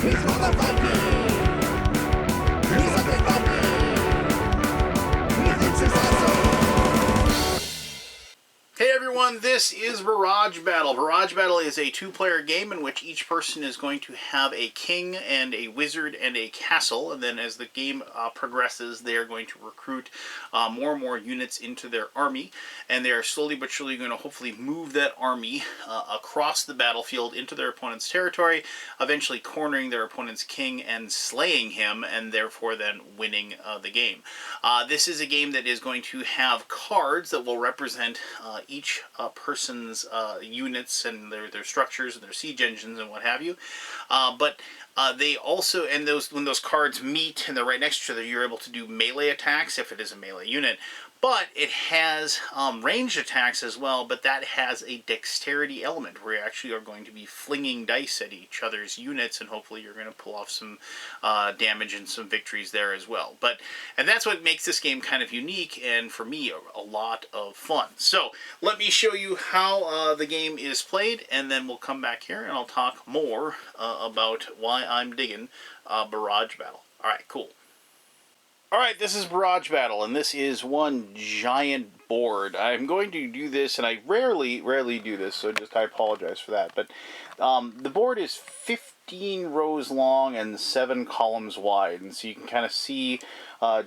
Hey everyone, this is Barrage Battle. Barrage Battle is a two-player game in which each person is going to have a king and a wizard and a castle, and then as the game progresses, they are going to recruit more and more units into their army, and they are slowly but surely going to hopefully move that army across the battlefield into their opponent's territory, eventually cornering their opponent's king and slaying him, and therefore then winning the game. This is a game that is going to have cards that will represent each person's units and their structures and their siege engines and what have you. But they also, and when those cards meet and they're right next to each other, you're able to do melee attacks if it is a melee unit. But it has ranged attacks as well, but that has a dexterity element where you actually are going to be flinging dice at each other's units, and hopefully you're going to pull off some damage and some victories there as well. And that's what makes this game kind of unique, and for me, a lot of fun. So let me show you how the game is played, and then we'll come back here and I'll talk more about why I'm digging Barrage Battle. Alright, cool. Alright, this is Barrage Battle, and this is one giant board. I'm going to do this, and I rarely do this, so I apologize for that. But the board is 15 rows long and 7 columns wide, and so you can kind of see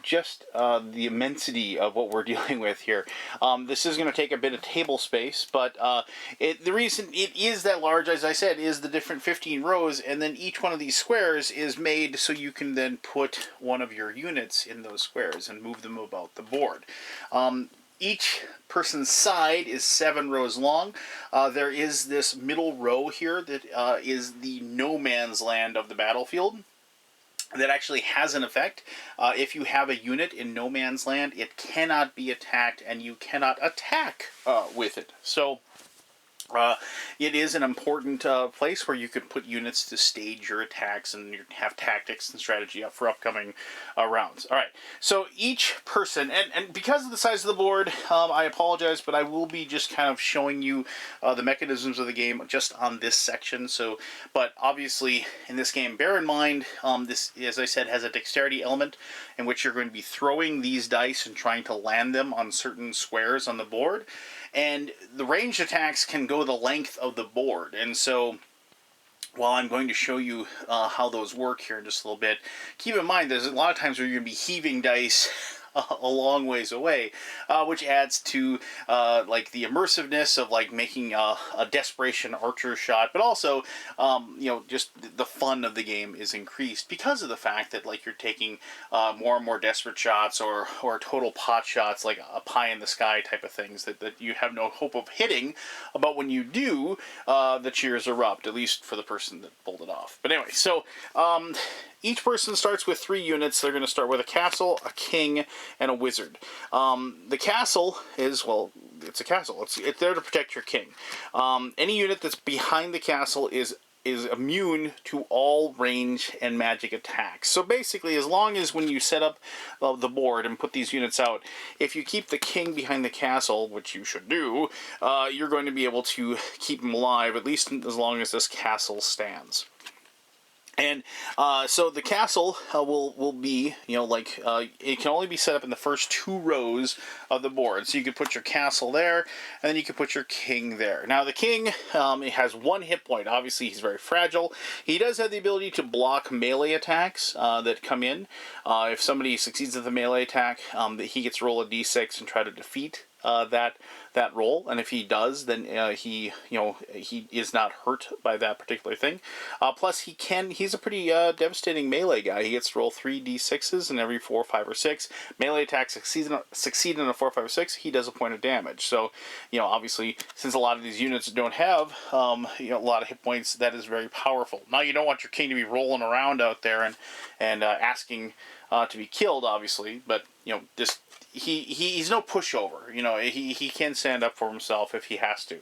just the immensity of what we're dealing with here. This is going to take a bit of table space, but the reason it is that large, as I said, is the different 15 rows, and then each one of these squares is made so you can then put one of your units in those squares and move them about the board. Each person's side is 7 rows long. There is this middle row here that is the no man's land of the battlefield. That actually has an effect. If you have a unit in no man's land, it cannot be attacked, and you cannot attack with it. So it is an important place where you could put units to stage your attacks and have tactics and strategy up for upcoming rounds. Alright, so each person, and because of the size of the board, I apologize, but I will be just kind of showing you the mechanisms of the game just on this section. So, but obviously in this game, bear in mind, this, as I said, has a dexterity element in which you're going to be throwing these dice and trying to land them on certain squares on the board. And the ranged attacks can go the length of the board, and so while I'm going to show you how those work here in just a little bit, keep in mind there's a lot of times where you're going to be heaving dice a long ways away, which adds to like the immersiveness of like making a desperation archer shot, but also you know, just the fun of the game is increased because of the fact that like you're taking more and more desperate shots or total pot shots, like a pie in the sky type of things that you have no hope of hitting, but when you do, the cheers erupt, at least for the person that pulled it off. But anyway, so each person starts with 3 units. They're going to start with a castle, a king, and a wizard. The castle is, well, it's a castle. It's there to protect your king. Any unit that's behind the castle is immune to all range and magic attacks. So basically, as long as when you set up the board and put these units out, if you keep the king behind the castle, which you should do, you're going to be able to keep him alive, at least as long as this castle stands. And so the castle will be, you know, like, it can only be set up in the first 2 rows of the board. So you could put your castle there, and then you could put your king there. Now the king, it has 1 hit point. Obviously he's very fragile. He does have the ability to block melee attacks that come in. If somebody succeeds at the melee attack, he gets to roll a d6 and try to defeat that roll, and if he does, then he is not hurt by that particular thing. Plus, he's a pretty devastating melee guy. He gets to roll 3 d6s, and every 4, 5, or 6 melee attacks succeed in a 4, 5, or 6, he does a point of damage. So, you know, obviously, since a lot of these units don't have a lot of hit points, that is very powerful. Now, you don't want your king to be rolling around out there and asking to be killed, obviously, but you know, this. He's no pushover, you know, he can stand up for himself if he has to.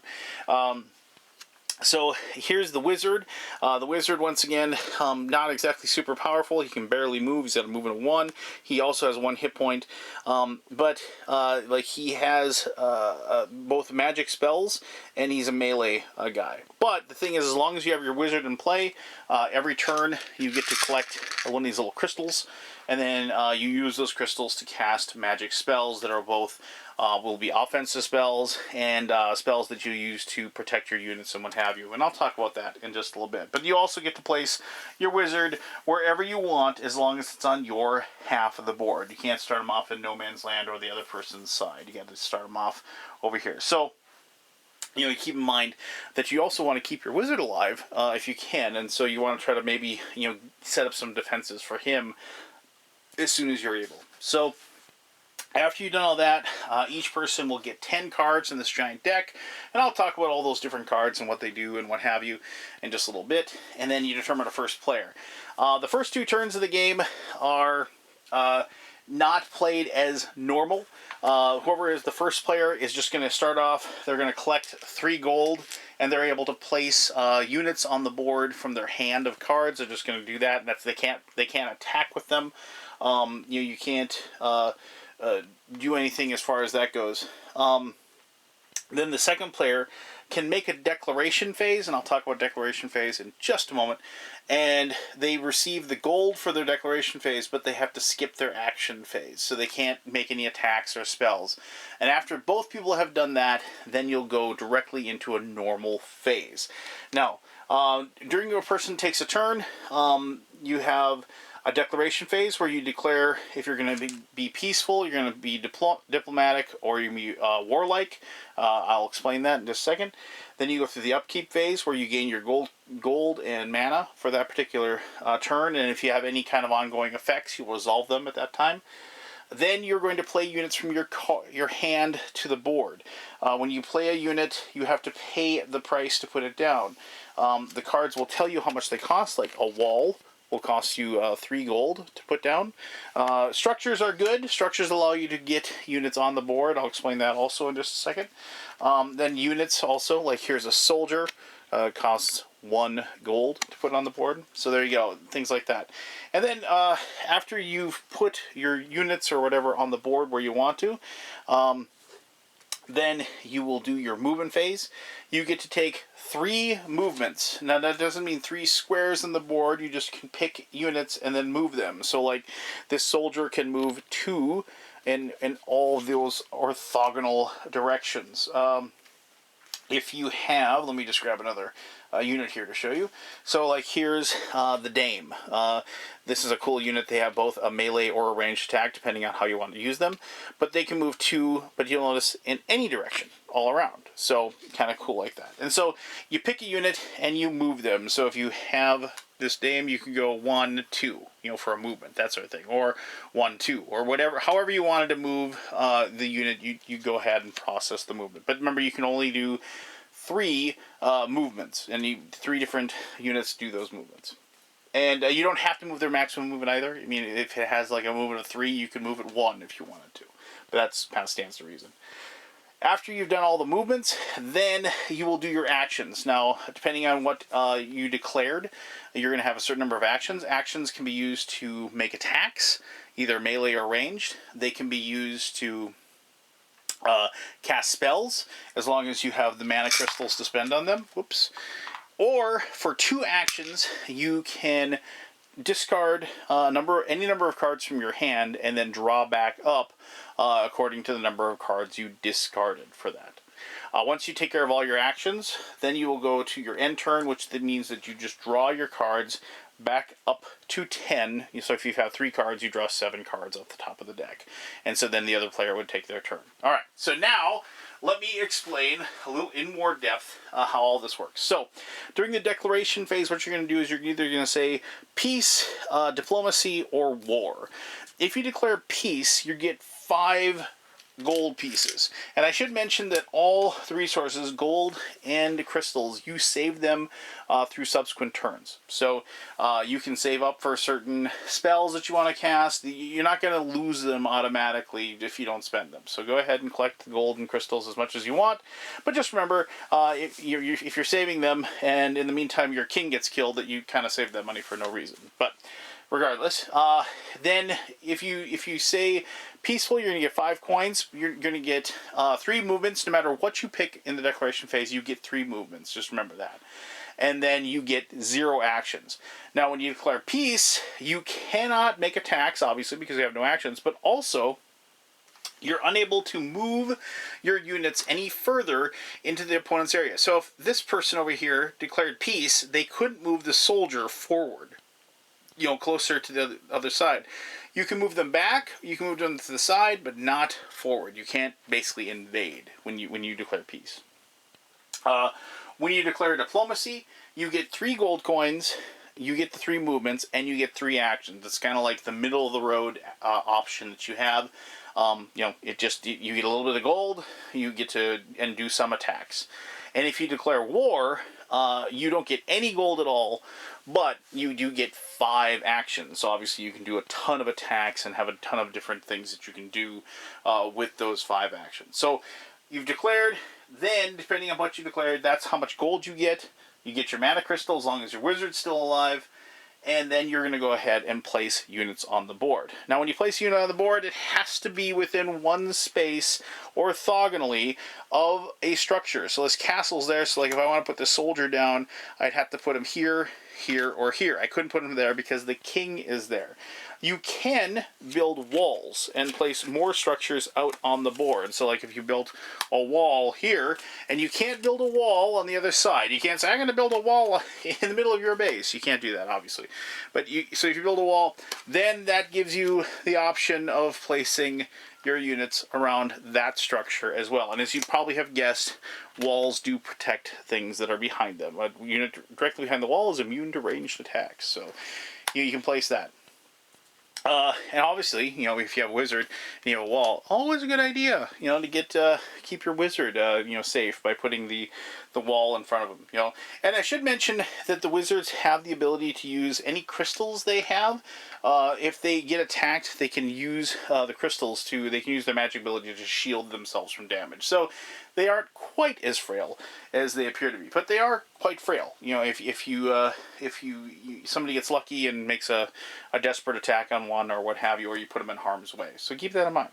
So here's the wizard. The wizard, once again, not exactly super powerful. He can barely move. He's at a movement of 1. He also has 1 hit point, but like he has both magic spells and he's a melee guy. But the thing is, as long as you have your wizard in play, every turn you get to collect one of these little crystals, and then you use those crystals to cast magic spells that are both will be offensive spells and spells that you use to protect your units and what have you. And I'll talk about that in just a little bit. But you also get to place your wizard wherever you want, as long as it's on your half of the board. You can't start them off in no man's land or the other person's side. You got to start them off over here. So, you know, keep in mind that you also want to keep your wizard alive if you can. And so you want to try to maybe, you know, set up some defenses for him as soon as you're able. So after you've done all that, each person will get 10 cards in this giant deck, and I'll talk about all those different cards and what they do and what have you in just a little bit, and then you determine a first player. The first 2 turns of the game are not played as normal. Whoever is the first player is just going to start off, they're going to collect 3 gold, and they're able to place units on the board from their hand of cards. They're just going to do that, and that's they can't attack with them. You can't do anything as far as that goes. Then the second player can make a declaration phase, and I'll talk about declaration phase in just a moment, and they receive the gold for their declaration phase, but they have to skip their action phase, so they can't make any attacks or spells. And after both people have done that, then you'll go directly into a normal phase. Now, during your person takes a turn, you have a declaration phase where you declare if you're going to be peaceful, you're going to be diplomatic, or you're going to be warlike. I'll explain that in just a second. Then you go through the upkeep phase where you gain your gold and mana for that particular turn, and if you have any kind of ongoing effects, you'll resolve them at that time. Then you're going to play units from your hand to the board. When you play a unit, you have to pay the price to put it down. The cards will tell you how much they cost, like a wall will cost you 3 gold to put down. Structures are good. Structures allow you to get units on the board. I'll explain that also in just a second. Then units also, like here's a soldier, costs 1 gold to put on the board. So there you go, things like that. And then after you've put your units or whatever on the board where you want to, then you will do your movement phase. You get to take 3 movements. Now that doesn't mean 3 squares on the board. You just can pick units and then move them. So like this soldier can move 2 in all of those orthogonal directions. If you have, let me just grab another unit here to show you. So like here's the Dame. This is a cool unit. They have both a melee or a ranged attack depending on how you want to use them. But they can move 2, but you'll notice in any direction all around. So kind of cool like that. And so you pick a unit and you move them. So if you have this Dame, you can go 1, 2, you know, for a movement, that sort of thing. Or 1, 2, or whatever, however you wanted to move the unit, you go ahead and process the movement. But remember, you can only do 3 movements, and 3 different units do those movements. And you don't have to move their maximum movement either. I mean, if it has like a movement of 3, you can move it 1 if you wanted to. But that's kind of stands to reason. After you've done all the movements, then you will do your actions. Now, depending on what you declared, you're going to have a certain number of actions. Actions can be used to make attacks, either melee or ranged. They can be used to cast spells, as long as you have the mana crystals to spend on them. Whoops. Or for 2 actions, you can discard any number of cards from your hand and then draw back up according to the number of cards you discarded for that. Once you take care of all your actions, then you will go to your end turn, which then means that you just draw your cards back up to 10. So if you have 3 cards, you draw 7 cards off the top of the deck. And so then the other player would take their turn. Alright, so now let me explain a little in more depth how all this works. So during the declaration phase, what you're going to do is you're either going to say peace, diplomacy, or war. If you declare peace, you get 5 gold pieces. And I should mention that all the resources, gold and crystals, you save them through subsequent turns. So you can save up for certain spells that you want to cast. You're not going to lose them automatically if you don't spend them. So go ahead and collect the gold and crystals as much as you want. But just remember, if you're saving them and in the meantime your king gets killed, that you kind of save that money for no reason. But regardless, then if you say peaceful, you're going to get 5 coins. You're going to get 3 movements. No matter what you pick in the declaration phase, you get 3 movements. Just remember that. And then you get 0 actions. Now, when you declare peace, you cannot make attacks, obviously, because you have no actions, but also you're unable to move your units any further into the opponent's area. So if this person over here declared peace, they couldn't move the soldier forward, closer to the other side. You can move them back, you can move them to the side, but not forward. You can't basically invade when you declare peace. When you declare diplomacy, you get 3 gold coins, you get the 3 movements, and you get 3 actions. It's kind of like the middle of the road option that you have. You get a little bit of gold, you get to and do some attacks. And if you declare war, you don't get any gold at all, but you do get 5 actions. So obviously you can do a ton of attacks and have a ton of different things that you can do with those 5 actions. So you've declared, then depending on what you declared, that's how much gold you get. You get your mana crystal as long as your wizard's still alive. And then you're going to go ahead and place units on the board. Now, when you place a unit on the board, it has to be within 1 space orthogonally of a structure. So this castle's there, so like if I want to put the soldier down, I'd have to put him here, here, or here. I couldn't put him there because the king is there. You can build walls and place more structures out on the board. So like if you built a wall here, and you can't build a wall on the other side. You can't say, I'm going to build a wall in the middle of your base. You can't do that, obviously. But so if you build a wall, then that gives you the option of placing your units around that structure as well. And as you probably have guessed, walls do protect things that are behind them. A unit directly behind the wall is immune to ranged attacks. So you can place that. And obviously, if you have a wizard and you have a wall, always a good idea, to keep your wizard, safe by putting the wall in front of them, And I should mention that the wizards have the ability to use any crystals they have. If they get attacked, they can use the crystals they can use their magic ability to shield themselves from damage. So they aren't quite as frail as they appear to be, but they are quite frail. If somebody gets lucky and makes a desperate attack on one or what have you, or you put them in harm's way. So keep that in mind.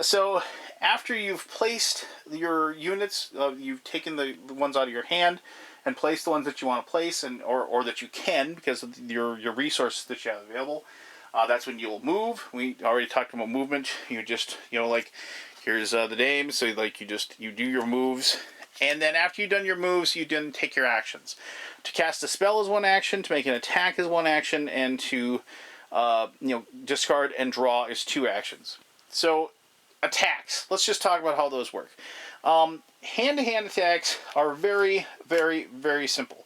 So after you've placed your units, you've taken the ones out of your hand and placed the ones that you want to place, or that you can because of your resources that you have available. That's when you'll move. We already talked about movement. You just here's the dame. So you do your moves, and then after you've done your moves, you then take your actions. To cast a spell is 1 action. To make an attack is 1 action, and to discard and draw is 2 actions. So attacks. Let's just talk about how those work. Hand-to-hand attacks are very, very, very simple.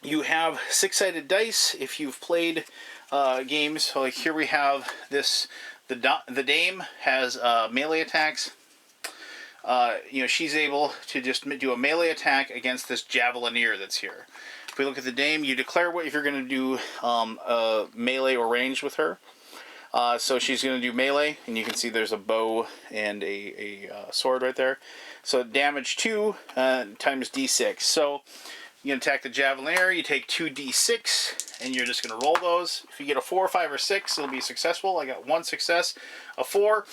You have 6-sided dice. If you've played games, so like here we have this. The dame has melee attacks. She's able to just do a melee attack against this javelineer that's here. If we look at the dame, you declare if you're going to do melee or range with her. So she's going to do melee, and you can see there's a bow and a sword right there. So damage 2 times d6. So you can attack the javelineer, you take 2d6, and you're just going to roll those. If you get a 4, 5, or 6, it'll be successful. I got 1 success, a 4.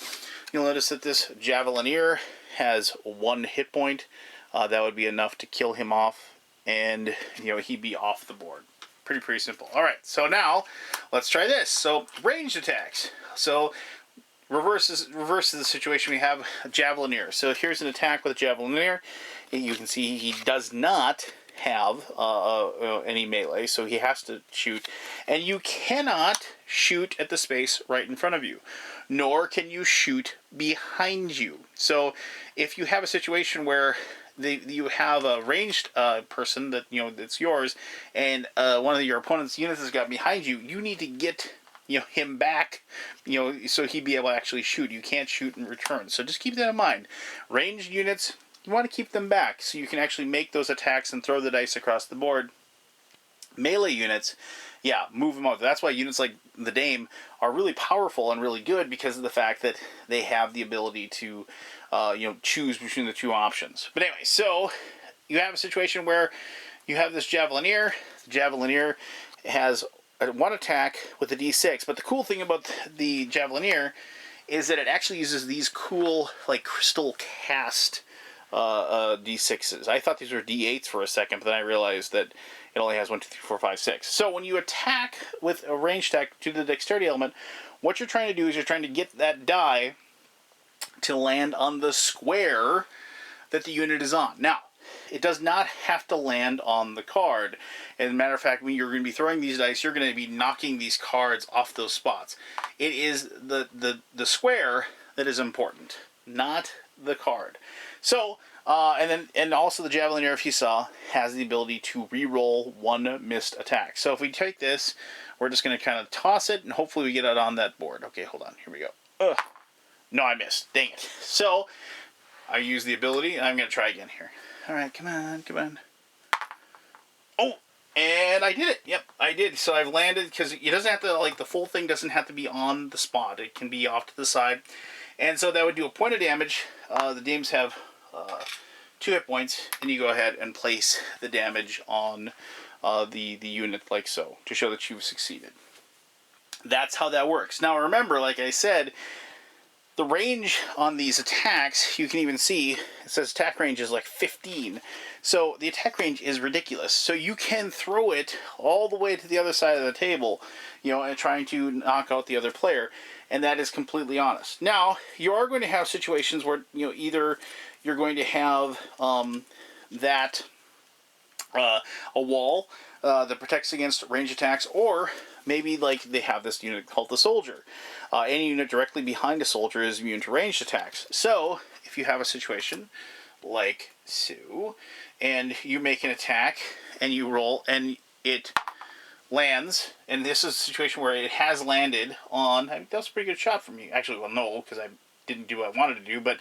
You'll notice that this javelineer has 1 hit point. That would be enough to kill him off, and he'd be off the board. Pretty simple. All right, so now let's try this. So ranged attacks. So reverses the situation. We have a javelineer. So here's an attack with a javelineer. You can see he does not have any melee, so he has to shoot. And you cannot shoot at the space right in front of you, nor can you shoot behind you. So if you have a situation where you have a ranged person that that's yours, and one of your opponent's units has got behind you, you need to get him back, so he'd be able to actually shoot. You can't shoot in return. So just keep that in mind. Ranged units, you want to keep them back so you can actually make those attacks and throw the dice across the board. Melee units, yeah, move them out. That's why units like the Dame are really powerful and really good, because of the fact that they have the ability to, choose between the two options. But anyway, so you have a situation where you have this Javelineer. The Javelineer has one attack with a D6, but the cool thing about the Javelineer is that it actually uses these cool, like, crystal cast D6s. I thought these were D8s for a second, but then I realized that it only has 1, 2, 3, 4, 5, 6. So when you attack with a ranged attack to the dexterity element, what you're trying to do is you're trying to get that die to land on the square that the unit is on. Now, it does not have to land on the card. As a matter of fact, when you're going to be throwing these dice, you're going to be knocking these cards off those spots. It is the square that is important, not the card. So, and also the Javelineer, if you saw, has the ability to re-roll one missed attack. So if we take this, we're just going to kind of toss it, and hopefully we get it on that board. Okay, hold on. Here we go. Ugh. No, I missed. Dang it. So, I use the ability, and I'm going to try again here. All right, come on. Oh, and I did it. Yep, I did. So I've landed, because it doesn't have to, like, the full thing doesn't have to be on the spot. It can be off to the side. And so that would do a point of damage. The Dames have 2 hit points, and you go ahead and place the damage on the unit like so, to show that you've succeeded. That's how that works. Now remember, like I said, the range on these attacks, you can even see, it says attack range is like 15. So the attack range is ridiculous. So you can throw it all the way to the other side of the table, and trying to knock out the other player. And that is completely honest. Now, you are going to have situations where, either you're going to have a wall that protects against range attacks, or maybe like they have this unit called the Soldier. Any unit directly behind a soldier is immune to ranged attacks. So, if you have a situation like so, and you make an attack, and you roll, and it lands, and this is a situation where it has landed on, I think that was a pretty good shot from you. Actually, well, no, because I didn't do what I wanted to do, but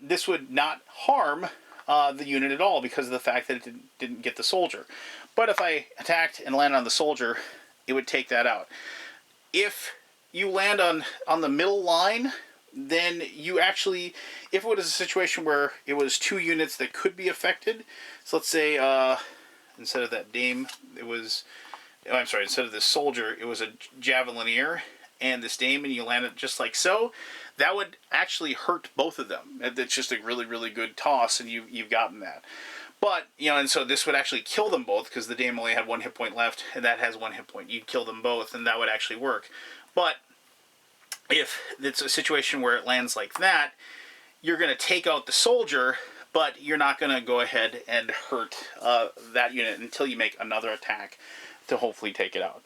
this would not harm the unit at all because of the fact that it didn't get the soldier. But if I attacked and landed on the soldier, it would take that out. If you land on the middle line, then you actually, if it was a situation where it was 2 units that could be affected, so let's say instead of that Dame, it was, instead of this soldier, it was a Javelineer and this Dame, and you land it just like so, that would actually hurt both of them. It's just a really, really good toss, and you've gotten that. But, and so this would actually kill them both, because the Dame only had 1 hit point left, and that has 1 hit point. You'd kill them both, and that would actually work. But if it's a situation where it lands like that, you're going to take out the soldier, but you're not going to go ahead and hurt that unit until you make another attack to hopefully take it out.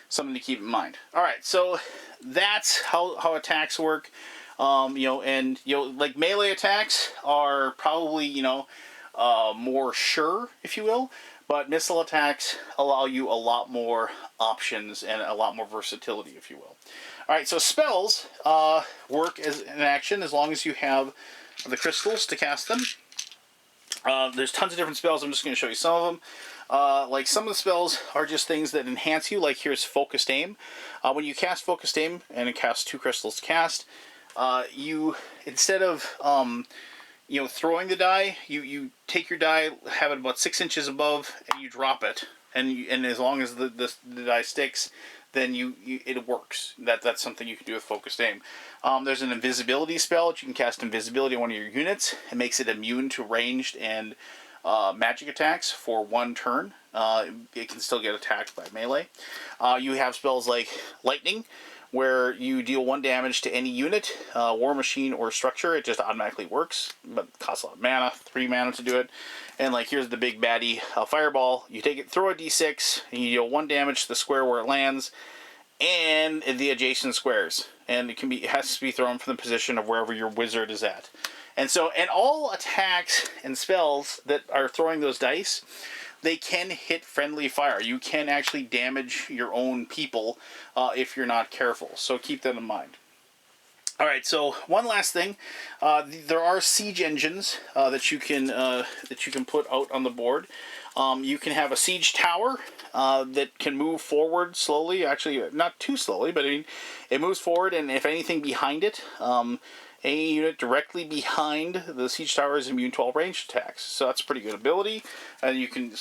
Something to keep in mind. All right, so that's how attacks work. Like melee attacks are probably, more sure, if you will, but missile attacks allow you a lot more options and a lot more versatility, if you will. All right, so spells work as an action as long as you have the crystals to cast them. There's tons of different spells. I'm just going to show you some of them. Like some of the spells are just things that enhance you, like here's Focused Aim. When you cast Focused Aim, and it casts 2 crystals to cast, you, instead of throwing the die, you take your die, have it about 6 inches above, and you drop it. And as long as the die sticks, then it works. That's something you can do with Focused Aim. There's an invisibility spell that you can cast invisibility on one of your units. It makes it immune to ranged and magic attacks for 1 turn. It can still get attacked by melee. You have spells like Lightning, where you deal 1 damage to any unit, war machine, or structure. It just automatically works, but it costs a lot of mana, 3 mana to do it. And like here's the big baddie, Fireball. You take it, throw a d6, and you deal 1 damage to the square where it lands, and the adjacent squares. And it has to be thrown from the position of wherever your wizard is at. And all attacks and spells that are throwing those dice, they can hit friendly fire. You can actually damage your own people if you're not careful. So keep that in mind. All right, so one last thing, there are siege engines that you can put out on the board. You can have a siege tower that can move forward slowly. Actually, not too slowly, but I mean, it moves forward, and if anything behind it, any unit directly behind the siege tower is immune to all ranged attacks. So that's a pretty good ability, and you can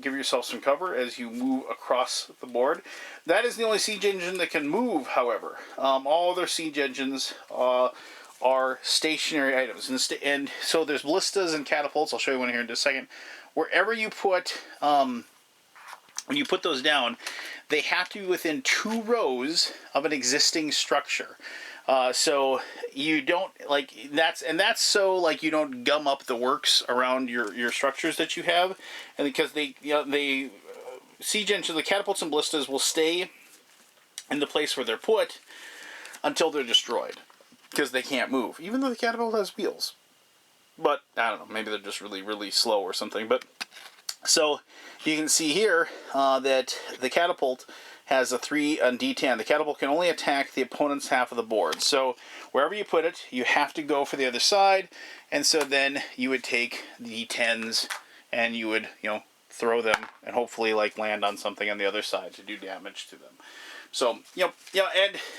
give yourself some cover as you move across the board. That is the only siege engine that can move. However, all other siege engines are stationary items, and so there's ballistas and catapults. I'll show you one here in just a second. Wherever you put when you put those down, they have to be within 2 rows of an existing structure. So you don't that's so you don't gum up the works around your structures that you have, and because they siege engines, the catapults and ballistas will stay in the place where they're put until they're destroyed, because they can't move, even though the catapult has wheels. But I don't know, maybe they're just really, really slow or something. But so you can see here that the catapult has a 3 on D10. The catapult can only attack the opponent's half of the board. So wherever you put it, you have to go for the other side. And so then you would take the D10s and you would, throw them and hopefully land on something on the other side to do damage to them. So, and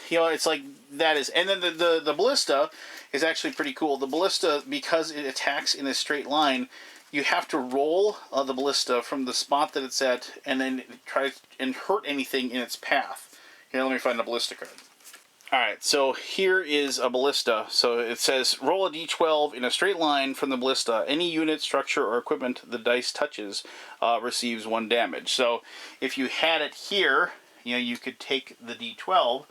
it's like that is, and then the ballista is actually pretty cool. The ballista, because it attacks in a straight line, you have to roll the ballista from the spot that it's at, and then try and hurt anything in its path. Here, let me find the ballista card. Alright, so here is a ballista. So it says, roll a d12 in a straight line from the ballista. Any unit, structure, or equipment the dice touches receives 1 damage. So if you had it here, you could take the d12,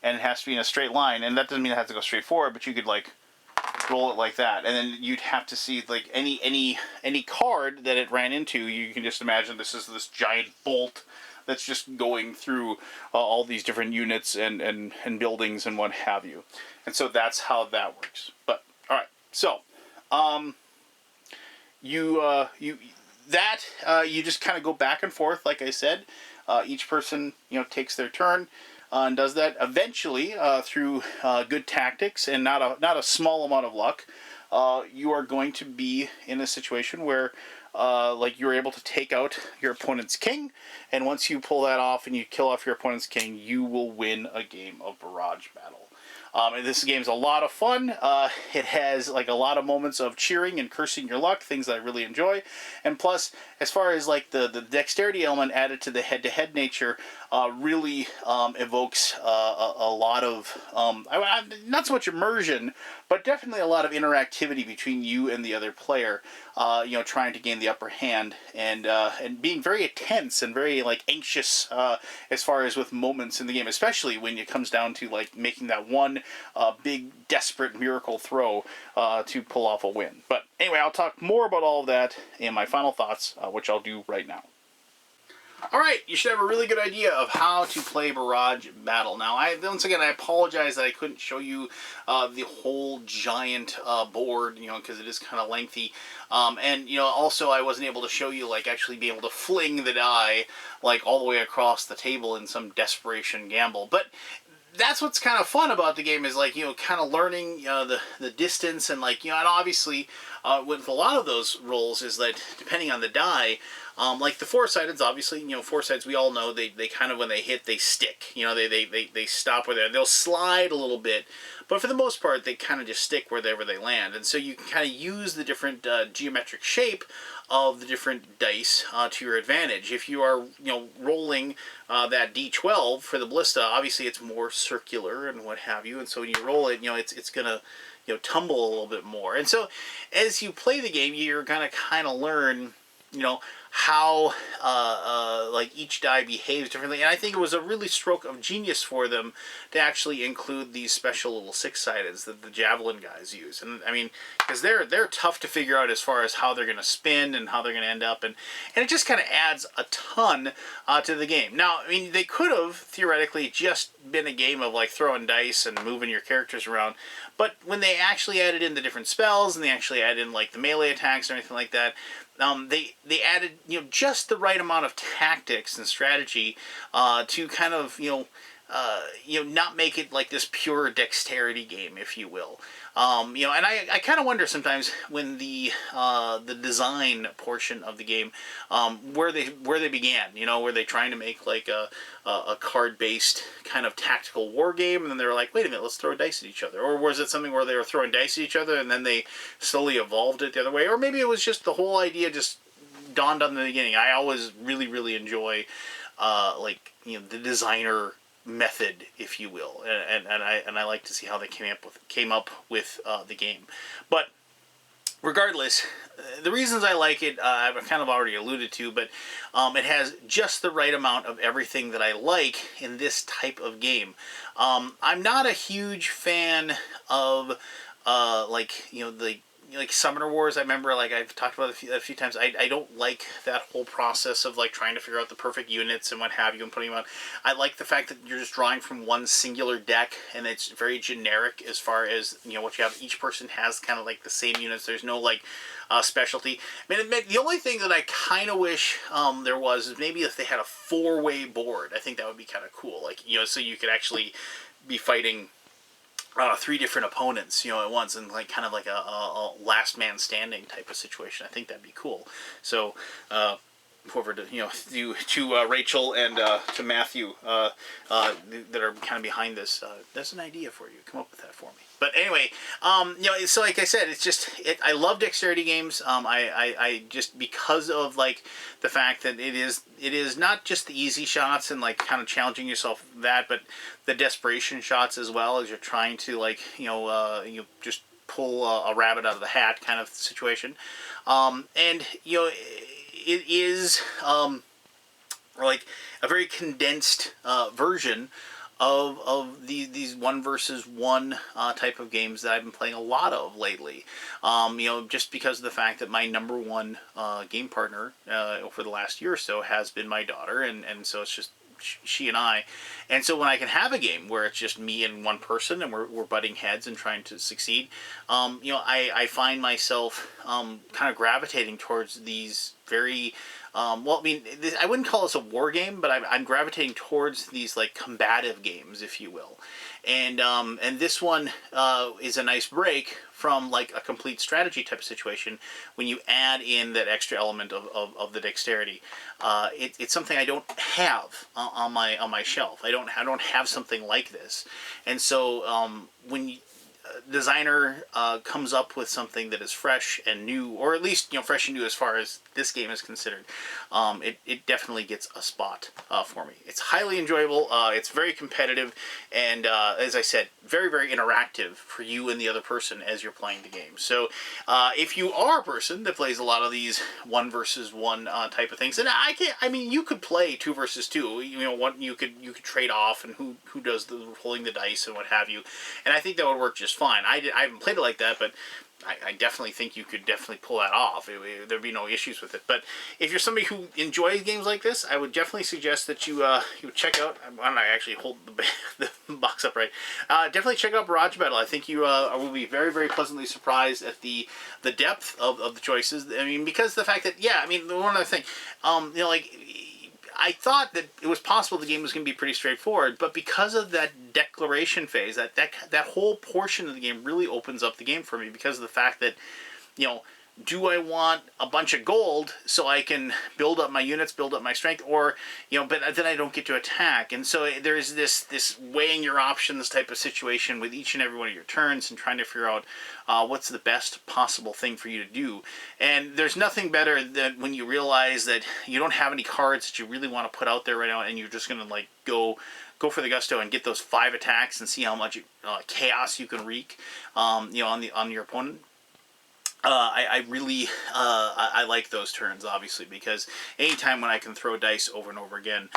and it has to be in a straight line. And that doesn't mean it has to go straight forward, but you could, roll it like that. And then you'd have to see, any card that it ran into, you can just imagine this is this giant bolt that's just going through all these different units and buildings and what have you. And so that's how that works. But, alright, so, you just kind of go back and forth, like I said. Each person, takes their turn and does that. Eventually, through good tactics and not a small amount of luck, you are going to be in a situation where you're able to take out your opponent's king, and once you pull that off and you kill off your opponent's king, you will win a game of Barrage Battle. And this game's a lot of fun. It has a lot of moments of cheering and cursing your luck, things that I really enjoy. And plus, as far as the dexterity element added to the head-to-head nature, really evokes a lot of not so much immersion, but definitely a lot of interactivity between you and the other player. Trying to gain the upper hand and being very tense and very anxious as far as with moments in the game, especially when it comes down to making that one big desperate miracle throw to pull off a win. But anyway, I'll talk more about all of that in my final thoughts, which I'll do right now. Alright, you should have a really good idea of how to play Barrage Battle. Now, once again, I apologize that I couldn't show you the whole giant board, because it is kind of lengthy. And, also I wasn't able to show you, actually being able to fling the die, all the way across the table in some desperation gamble. But that's what's kind of fun about the game is, kind of learning, the distance and, and obviously, with a lot of those rolls is that depending on the die, the four-sideds, obviously, four-sideds, we all know, they kind of, when they hit, they stick. They stop where they're, they'll slide a little bit, but for the most part, they kind of just stick wherever they land. And so you can kind of use the different geometric shape of the different dice to your advantage. If you are, rolling that D12 for the ballista, obviously it's more circular and what have you, and so when you roll it, it's gonna, tumble a little bit more. And so as you play the game, you're gonna kind of learn, how each die behaves differently. And I think it was a really stroke of genius for them to actually include these special little 6-sideds that the javelin guys use. And I mean, because they're tough to figure out as far as how they're going to spin and how they're going to end up, and it just kind of adds a ton to the game. Now, I mean, they could have theoretically just been a game of throwing dice and moving your characters around, but when they actually added in the different spells and they actually added in the melee attacks or anything like that, they added just the right amount of tactics and strategy to kind of, not make it like this pure dexterity game, if you will. And I kind of wonder sometimes when the design portion of the game, where they began. Were they trying to make like a card-based kind of tactical war game, and then they were like, wait a minute, let's throw dice at each other? Or was it something where they were throwing dice at each other, and then they slowly evolved it the other way? Or maybe it was just the whole idea just dawned on the beginning. I always really, really enjoy the designer method, if you will, and I like to see how they came up with the game. But regardless, the reasons I like it, I've kind of already alluded to, but it has just the right amount of everything that I like in this type of game. I'm not a huge fan of like Summoner Wars. I remember, like I've talked about a few times, I don't like that whole process of like trying to figure out the perfect units and what have you and putting them on. I like the fact that you're just drawing from one singular deck, and it's very generic as far as what you have. Each person has kind of like the same units. There's no like specialty. I mean, the only thing that I kind of wish there was is maybe if they had a 4-way board. I think that would be kind of cool. Like so you could actually be fighting 3 different opponents, at once, and like kind of like a last man standing type of situation. I think that'd be cool. So, whoever to Rachel and to Matthew that are kind of behind this, that's an idea for you. Come up with that for me. But anyway, so like I said, it's just I love dexterity games. I just because of like the fact that it is not just the easy shots and like kind of challenging yourself but the desperation shots as well, as you're trying to like you just pull a rabbit out of the hat kind of situation, and it is like a very condensed version of these 1 versus 1 type of games that I've been playing a lot of lately. Just because of the fact that my number 1 game partner for the last year or so has been my daughter, and so it's just she and I. And so when I can have a game where it's just me and one person and we're butting heads and trying to succeed, I find myself kind of gravitating towards these very I wouldn't call this a war game, but I'm gravitating towards these like combative games, if you will. And this one is a nice break from like a complete strategy type of situation when you add in that extra element of the dexterity. It's something I don't have on my shelf. I don't have something like this, and so when designer comes up with something that is fresh and new, or at least fresh and new as far as this game is considered, it definitely gets a spot for me. It's highly enjoyable. It's very competitive, and as I said, very, very interactive for you and the other person as you're playing the game. So if you are a person that plays a lot of these 1 versus 1 type of things, and you could play 2 versus 2. You could trade off, and who does the rolling the dice and what have you, and I think that would work just fine. I haven't played it like that, but I definitely think you could definitely pull that off. There'd be no issues with it. But if you're somebody who enjoys games like this, I would definitely suggest that you check out. Why don't I actually hold the box up right? Definitely check out Barrage Battle. I think you will be very, very pleasantly surprised at the depth of the choices. I mean, because the fact that one other thing, I thought that it was possible the game was going to be pretty straightforward, but because of that declaration phase, that whole portion of the game really opens up the game for me, because of the fact that, do I want a bunch of gold so I can build up my units, build up my strength, or, but then I don't get to attack. And so there's this weighing your options type of situation with each and every one of your turns and trying to figure out what's the best possible thing for you to do. And there's nothing better than when you realize that you don't have any cards that you really want to put out there right now, and you're just going to like go for the gusto and get those 5 attacks and see how much chaos you can wreak on your opponent. I really like those turns, obviously, because anytime when I can throw dice over and over again,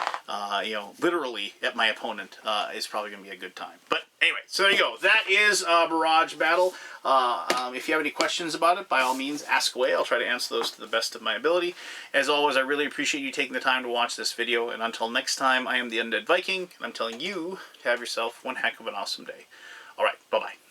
literally at my opponent, is probably going to be a good time. But anyway, so there you go. That is Barrage Battle. If you have any questions about it, by all means, ask away. I'll try to answer those to the best of my ability. As always, I really appreciate you taking the time to watch this video. And until next time, I am the Undead Viking, and I'm telling you to have yourself one heck of an awesome day. All right, bye-bye.